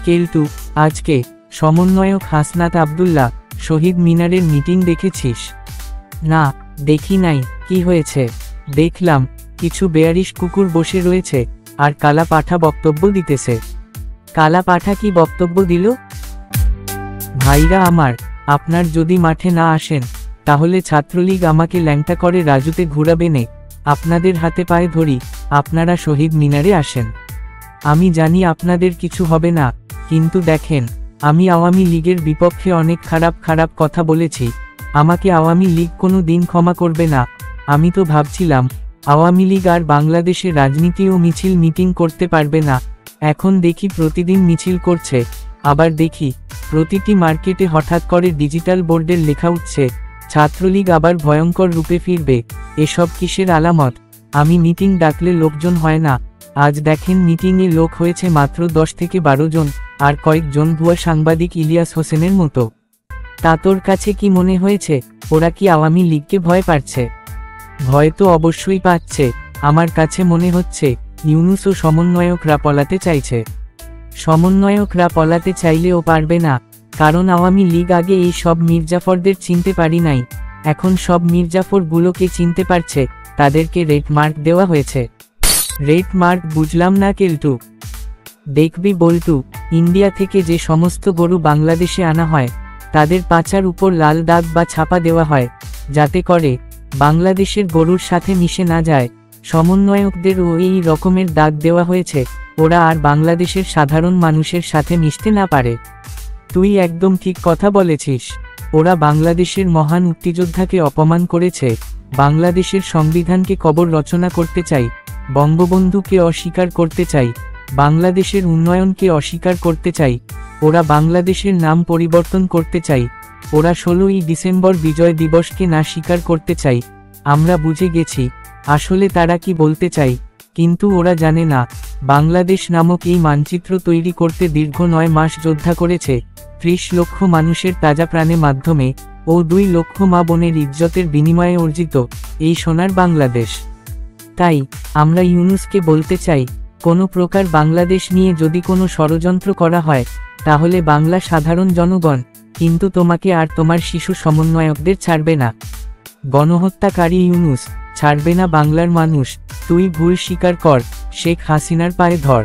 কেলটু, আজকে সমন্বয়ক হাসনাত আব্দুল্লাহ শহীদ মিনারের মিটিং দেখেছিস? না, দেখি নাই। কি হয়েছে? দেখলাম কিছু বেয়ারিশ কুকুর বসে রয়েছে আর কালা পাঠা বক্তব্য দিতেছে। কালা পাঠা কি বক্তব্য দিল? ভাইরা আমার, আপনার যদি মাঠে না আসেন তাহলে ছাত্রলীগ আমাকে ল্যাংটা করে রাজুতে ঘুরাবে নে। আপনাদের হাতে পায়ে ধরি, আপনারা শহীদ মিনারে আসেন। আমি জানি আপনাদের কিছু হবে না, কিন্তু দেখেন, আমি আওয়ামী লীগের বিপক্ষে অনেক খারাপ খারাপ কথা বলেছি। আমাকে আওয়ামী লীগ কোনো দিন ক্ষমা করবে না। আমি তো ভাবছিলাম আওয়ামী লীগ আর বাংলাদেশে রাজনীতি ও মিছিল মিটিং করতে পারবে না। এখন দেখি প্রতিদিন মিছিল করছে, আবার দেখি প্রতিটি মার্কেটে হঠাৎ করে ডিজিটাল বোর্ডের লেখা উঠছে ছাত্রলীগ আবার ভয়ঙ্কর রূপে ফিরবে। এসব কিসের আলামত? আমি মিটিং ডাকলে লোকজন হয় না। আজ দেখেন মিটিংয়ে লোক হয়েছে মাত্র 10 থেকে 12 জন, আর কয়েকজন ভুয়া সাংবাদিক ইলিয়াস হোসেনের মতো। তা তোর কাছে কি মনে হয়েছে ওরা কি আওয়ামী লীগকে ভয় পাচ্ছে? ভয় তো অবশ্যই পাচ্ছে। আমার কাছে মনে হচ্ছে ইউনূস ও সমন্বয়করা পলাতে চাইছে। সমন্বয়করা পলাতে চাইলেও পারবে না, কারণ আওয়ামী লীগ আগে এই সব মির্জাফরদের চিনতে পারি নাই, এখন সব মির্জাফরগুলোকে চিনতে পারছে। তাদেরকে রেড মার্ক দেওয়া হয়েছে। রেড মার্ক বুঝলাম না কেলটু। দেখবি বল্টু, ইন্ডিয়া থেকে যে সমস্ত গরু বাংলাদেশে আনা হয় তাদের পাছার উপর লাল দাগ বা ছাপা দেওয়া হয়, যাতে করে বাংলাদেশের গরুর সাথে মিশে না যায়। সমন্বয়কদেরও এই রকমের দাগ দেওয়া হয়েছে, ওরা আর বাংলাদেশের সাধারণ মানুষের সাথে মিশতে না পারে। তুই একদম ঠিক কথা বলেছিস। ওরা বাংলাদেশের মহান মুক্তিযোদ্ধাকে অপমান করেছে, বাংলাদেশের সংবিধানকে কবর রচনা করতে চাই, বঙ্গবন্ধুকে অস্বীকার করতে চাই, বাংলাদেশের উন্নয়নকে অস্বীকার করতে চাই। ওরা বাংলাদেশের নাম পরিবর্তন করতে চাই। ওরা 16ই ডিসেম্বর বিজয় দিবসকে না স্বীকার করতে চাই। আমরা বুঝে গেছি আসলে তারা কি বলতে চাই, কিন্তু ওরা জানে না বাংলাদেশ নামক এই মানচিত্র তৈরি করতে দীর্ঘ 9 মাস যোদ্ধা করেছে 30 লক্ষ মানুষের তাজা প্রাণে মাধ্যমে ও 2 লক্ষ মা বোনের ইজ্জতের বিনিময়ে অর্জিত এই সোনার বাংলাদেশ। তাই আমরা ইউনূসকে বলতে চাই, কোনো প্রকার বাংলাদেশ নিয়ে যদি কোনো ষড়যন্ত্র করা হয় তাহলে বাংলা সাধারণ জনগণ কিন্তু তোমাকে আর তোমার শিশু সমন্বয়কদের ছাড়বে না। গণহত্যাকারী ইউনূস ছাড়বে না বাংলার মানুষ। তুই ভুল স্বীকার কর, শেখ হাসিনার পায়ে ধর।